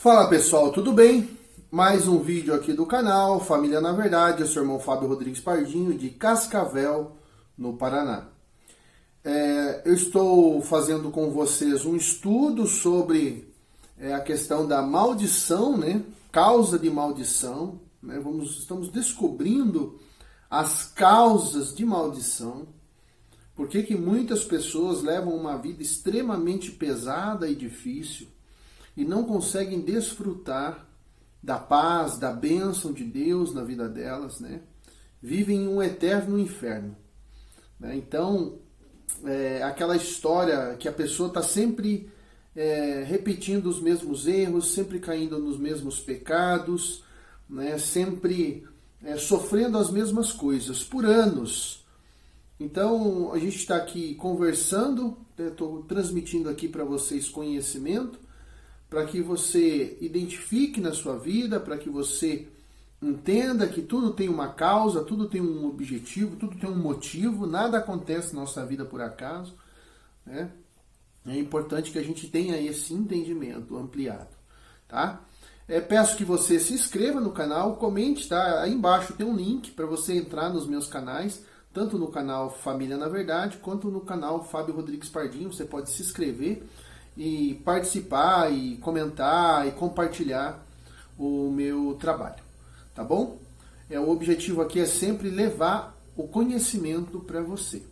Fala pessoal, tudo bem? Mais um vídeo aqui do canal Família na Verdade. Eu sou o irmão Fábio Rodrigues Pardinho, de Cascavel, no Paraná. Eu estou fazendo com vocês um estudo sobre a questão da maldição, né? Causa de maldição. Né? Estamos descobrindo as causas de maldição. Por que muitas pessoas levam uma vida extremamente pesada e difícil e não conseguem desfrutar da paz, da bênção de Deus na vida delas, né? Vivem um eterno inferno. Né? Então, aquela história que a pessoa está sempre repetindo os mesmos erros, sempre caindo nos mesmos pecados, né? Sempre sofrendo as mesmas coisas por anos. Então, a gente está aqui conversando, estou transmitindo aqui para vocês conhecimento, para que você identifique na sua vida, para que você entenda que tudo tem uma causa, tudo tem um objetivo, tudo tem um motivo, nada acontece na nossa vida por acaso. Né? É importante que a gente tenha esse entendimento ampliado. Tá? Peço que você se inscreva no canal, comente, tá? Aí embaixo tem um link para você entrar nos meus canais, tanto no canal Família na Verdade, quanto no canal Fábio Rodrigues Pardinho. Você pode se inscrever e participar, e comentar, e compartilhar o meu trabalho, tá bom? O objetivo aqui é sempre levar o conhecimento para você.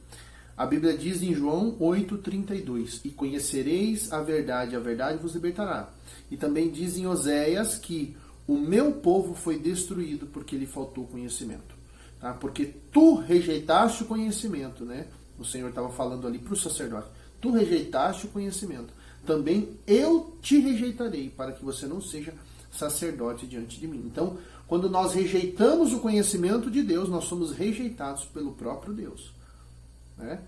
A Bíblia diz em João 8,32, e conhecereis a verdade vos libertará. E também diz em Oséias que o meu povo foi destruído porque lhe faltou conhecimento. Tá? Porque tu rejeitaste o conhecimento, né? O Senhor estava falando ali para o sacerdote. Tu rejeitaste o conhecimento. Também eu te rejeitarei, para que você não seja sacerdote diante de mim. Então, quando nós rejeitamos o conhecimento de Deus, nós somos rejeitados pelo próprio Deus. Né?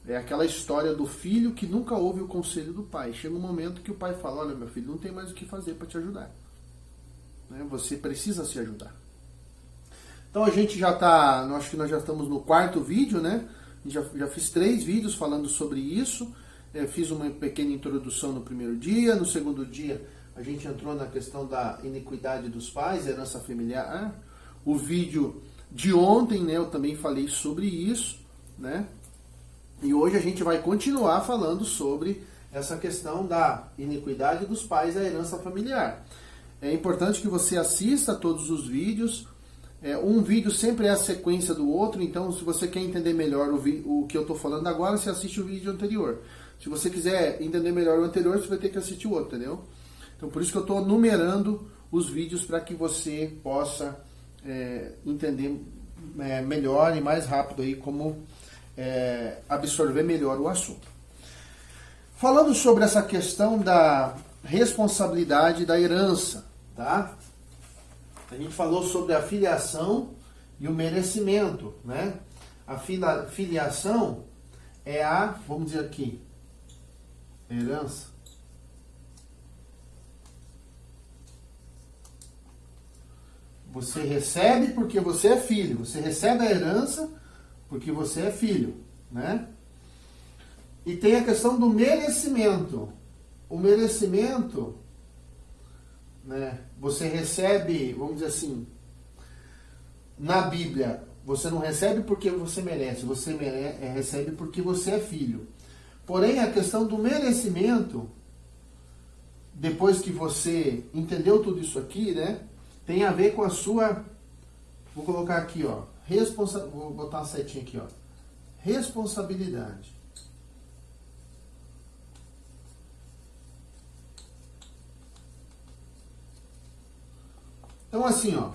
É aquela história do filho que nunca ouve o conselho do pai. Chega um momento que o pai fala, olha meu filho, não tem mais o que fazer para te ajudar. Né? Você precisa se ajudar. Então a gente já está, acho que nós já estamos no 4º vídeo, né? Já fiz 3 vídeos falando sobre isso. Fiz uma pequena introdução no primeiro dia. No segundo dia a gente entrou na questão da iniquidade dos pais, herança familiar. O vídeo de ontem, né, eu também falei sobre isso, né? E hoje a gente vai continuar falando sobre essa questão da iniquidade dos pais e a herança familiar. É importante que você assista a todos os vídeos. Um vídeo sempre é a sequência do outro, então se você quer entender melhor o que eu estou falando agora, você assiste o vídeo anterior. Se você quiser entender melhor o anterior, você vai ter que assistir o outro, entendeu? Então por isso que eu estou numerando os vídeos para que você possa entender melhor e mais rápido aí como absorver melhor o assunto. Falando sobre essa questão da responsabilidade da herança, tá? A gente falou sobre a filiação e o merecimento, né? A filiação é vamos dizer aqui, herança. Você recebe porque você é filho. Você recebe a herança porque você é filho, né? E tem a questão do merecimento. O merecimento, né? Você recebe, vamos dizer assim, na Bíblia, você não recebe porque você merece, você recebe porque você é filho. Porém, a questão do merecimento, depois que você entendeu tudo isso aqui, né, tem a ver com a sua, vou colocar aqui, ó, vou botar uma setinha aqui, ó, responsabilidade. Então assim, ó,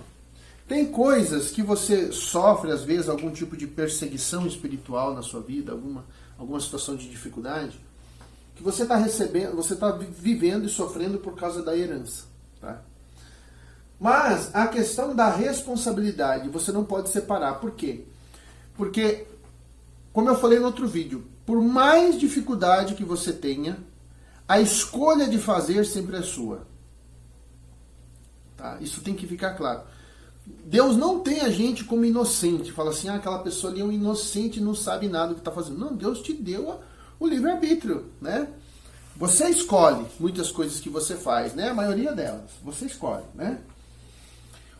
tem coisas que você sofre às vezes algum tipo de perseguição espiritual na sua vida, alguma situação de dificuldade, que você está recebendo, você está vivendo e sofrendo por causa da herança, tá? Mas a questão da responsabilidade você não pode separar. Por quê? Porque, como eu falei no outro vídeo, por mais dificuldade que você tenha, a escolha de fazer sempre é sua. Tá? Isso tem que ficar claro. Deus não tem a gente como inocente. Fala assim, aquela pessoa ali é um inocente e não sabe nada do que está fazendo. Não, Deus te deu o livre-arbítrio, né? Você escolhe muitas coisas que você faz, né? A maioria delas, você escolhe, né?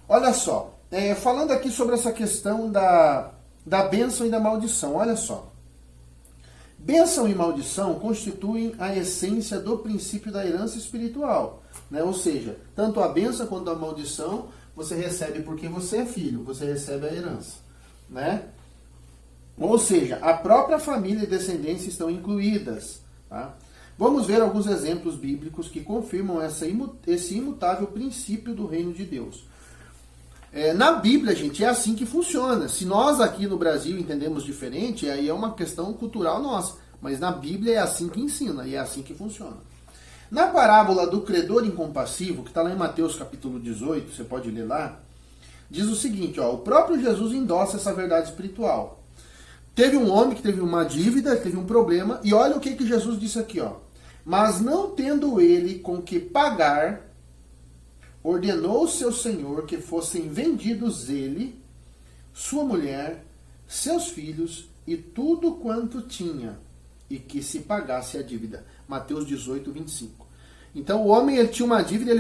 Olha só, falando aqui sobre essa questão da bênção e da maldição, olha só. Bênção e maldição constituem a essência do princípio da herança espiritual, né? Ou seja, tanto a bênção quanto a maldição você recebe porque você é filho, você recebe a herança, né? Ou seja, a própria família e descendência estão incluídas, tá? Vamos ver alguns exemplos bíblicos que confirmam esse imutável princípio do reino de Deus. Na Bíblia, gente, é assim que funciona. Se nós aqui no Brasil entendemos diferente, aí é uma questão cultural nossa. Mas na Bíblia é assim que ensina e é assim que funciona. Na parábola do credor incompassivo, que está lá em Mateus capítulo 18, você pode ler lá, diz o seguinte, ó, o próprio Jesus endossa essa verdade espiritual. Teve um homem que teve uma dívida, teve um problema, e olha o que Jesus disse aqui, ó. Mas não tendo ele com que pagar, ordenou seu senhor que fossem vendidos ele, sua mulher, seus filhos e tudo quanto tinha, e que se pagasse a dívida. Mateus 18, 25. Então o homem ele tinha uma dívida,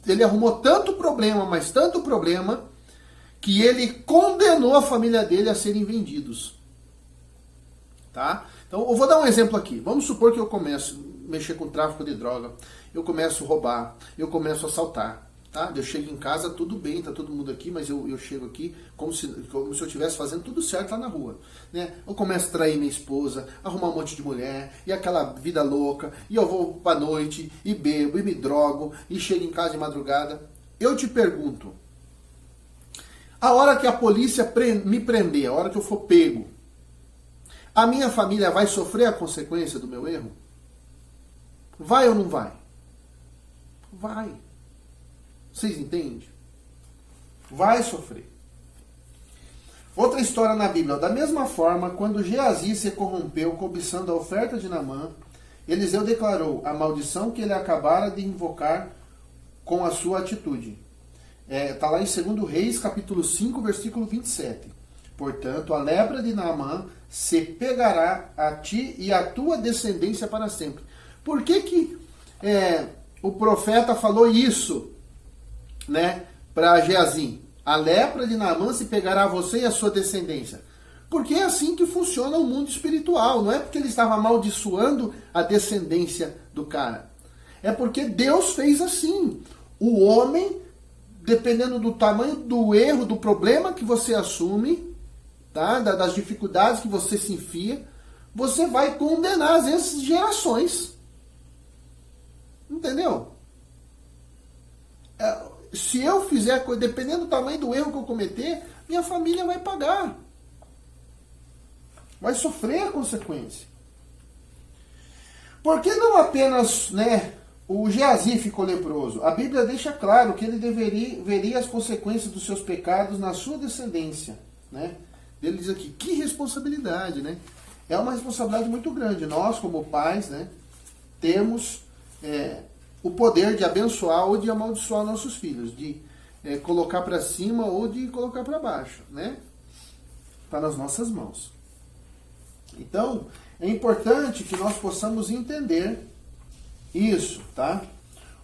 ele arrumou tanto problema, mas tanto problema, que ele condenou a família dele a serem vendidos. Tá? Então eu vou dar um exemplo aqui. Vamos supor que eu começo a mexer com tráfico de droga, eu começo a roubar, eu começo a assaltar. Tá? Eu chego em casa, tudo bem, tá todo mundo aqui, mas eu chego aqui como se eu estivesse fazendo tudo certo lá na rua. Né? Eu começo a trair minha esposa, arrumar um monte de mulher, e aquela vida louca, e eu vou pra noite, e bebo, e me drogo, e chego em casa de madrugada. Eu te pergunto, a hora que a polícia me prender, a hora que eu for pego, a minha família vai sofrer a consequência do meu erro? Vai ou não vai? Vai. Vocês entendem? Vai sofrer. Outra história na Bíblia. Da mesma forma, quando Geazi se corrompeu cobiçando a oferta de Naamã, Eliseu declarou a maldição que ele acabara de invocar com a sua atitude. Está lá em 2 Reis, capítulo 5, versículo 27. Portanto, a lepra de Naamã se pegará a ti e a tua descendência para sempre. Por que o profeta falou isso, né, para Geazi? A lepra de Naamã se pegará a você e a sua descendência. Porque é assim que funciona o mundo espiritual. Não é porque ele estava amaldiçoando a descendência do cara. É porque Deus fez assim. O homem, dependendo do tamanho do erro, do problema que você assume, tá? Das dificuldades que você se enfia, você vai condenar, às vezes, gerações. Entendeu? Se eu fizer, dependendo do tamanho do erro que eu cometer, minha família vai pagar. Vai sofrer a consequência. Por que não apenas, né, o Geazi ficou leproso? A Bíblia deixa claro que ele veria as consequências dos seus pecados na sua descendência, né? Ele diz aqui, que responsabilidade, né? É uma responsabilidade muito grande. Nós, como pais, né, temos o poder de abençoar ou de amaldiçoar nossos filhos, de colocar para cima ou de colocar para baixo, né? Está nas nossas mãos. Então, é importante que nós possamos entender isso, tá?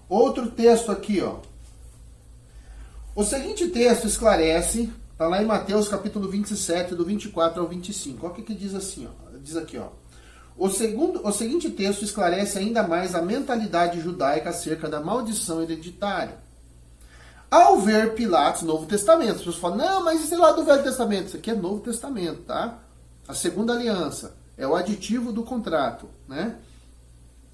Outro texto aqui, ó. O seguinte texto esclarece, está lá em Mateus capítulo 27, do 24 ao 25. Olha o que diz assim, ó. Diz aqui, ó. O seguinte texto esclarece ainda mais a mentalidade judaica acerca da maldição hereditária. Ao ver Pilatos, Novo Testamento, as pessoas falam, não, mas isso é lá do Velho Testamento. Isso aqui é Novo Testamento, tá? A segunda aliança é o aditivo do contrato, né?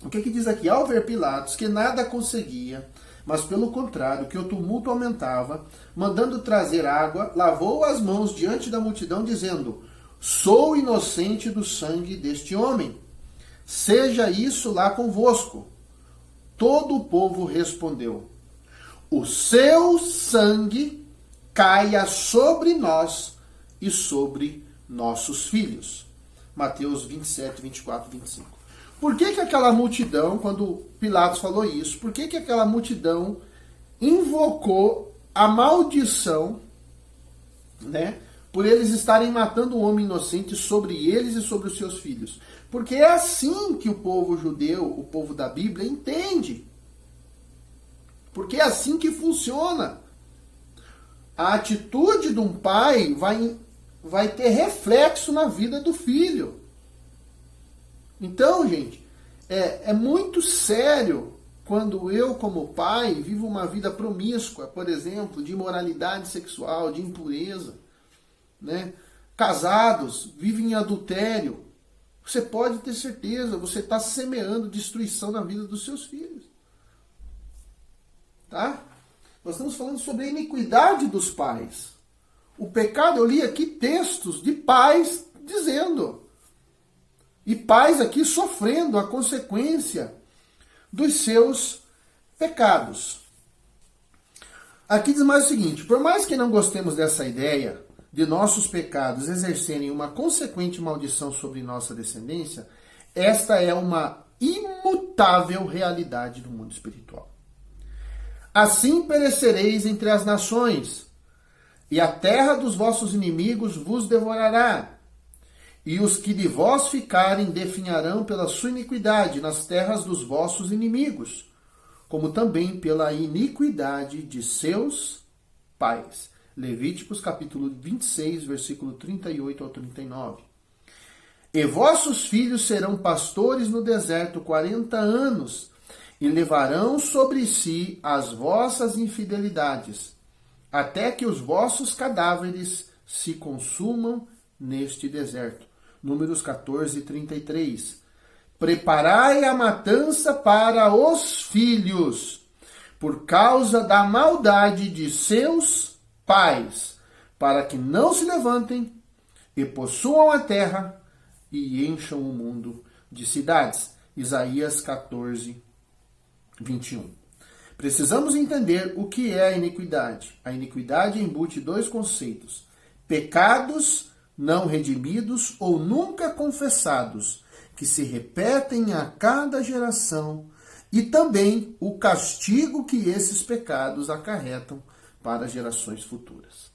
O que diz aqui? Ao ver Pilatos que nada conseguia, mas pelo contrário, que o tumulto aumentava, mandando trazer água, lavou as mãos diante da multidão, dizendo, sou inocente do sangue deste homem. Seja isso lá convosco. Todo o povo respondeu, o seu sangue caia sobre nós e sobre nossos filhos. Mateus 27, 24, 25. Por que aquela multidão, quando Pilatos falou isso, por que aquela multidão invocou a maldição, né, por eles estarem matando um homem inocente sobre eles e sobre os seus filhos. Porque é assim que o povo judeu, o povo da Bíblia, entende. Porque é assim que funciona. A atitude de um pai vai ter reflexo na vida do filho. Então, gente, é muito sério quando eu, como pai, vivo uma vida promíscua, por exemplo, de imoralidade sexual, de impureza, né? Casados, vivem em adultério. Você pode ter certeza, você está semeando destruição na vida dos seus filhos. Tá? Nós estamos falando sobre a iniquidade dos pais. O pecado, eu li aqui textos de pais dizendo. E pais aqui sofrendo a consequência dos seus pecados. Aqui diz mais o seguinte: por mais que não gostemos dessa ideia de nossos pecados exercerem uma consequente maldição sobre nossa descendência, esta é uma imutável realidade do mundo espiritual. Assim perecereis entre as nações, e a terra dos vossos inimigos vos devorará. E os que de vós ficarem definharão pela sua iniquidade nas terras dos vossos inimigos, como também pela iniquidade de seus pais. Levíticos capítulo 26, versículo 38 ao 39. E vossos filhos serão pastores no deserto 40 anos, e levarão sobre si as vossas infidelidades, até que os vossos cadáveres se consumam neste deserto. Números 14, 33. Preparai a matança para os filhos, por causa da maldade de seus pais, para que não se levantem e possuam a terra e encham o mundo de cidades. Isaías 14, 21. Precisamos entender o que é a iniquidade. A iniquidade embute dois conceitos: pecados não redimidos ou nunca confessados, que se repetem a cada geração, e também o castigo que esses pecados acarretam para gerações futuras.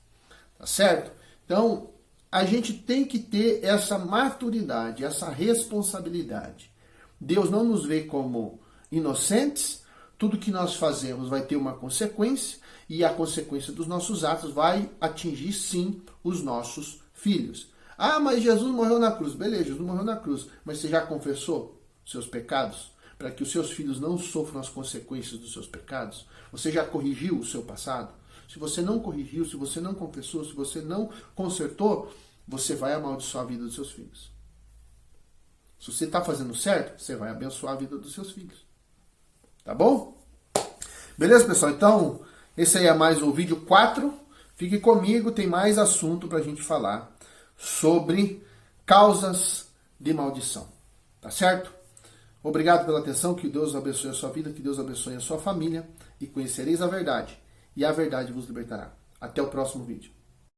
Tá certo? Então, a gente tem que ter essa maturidade, essa responsabilidade. Deus não nos vê como inocentes. Tudo que nós fazemos vai ter uma consequência, e a consequência dos nossos atos vai atingir, sim, os nossos filhos. Ah, mas Jesus morreu na cruz. Beleza, Jesus morreu na cruz. Mas você já confessou seus pecados? Para que os seus filhos não sofram as consequências dos seus pecados? Você já corrigiu o seu passado? Se você não corrigiu, se você não confessou, se você não consertou, você vai amaldiçoar a vida dos seus filhos. Se você está fazendo certo, você vai abençoar a vida dos seus filhos. Tá bom? Beleza, pessoal? Então, esse aí é mais o vídeo 4. Fique comigo, tem mais assunto para a gente falar sobre causas de maldição. Tá certo? Obrigado pela atenção, que Deus abençoe a sua vida, que Deus abençoe a sua família, e conhecereis a verdade, e a verdade vos libertará. Até o próximo vídeo.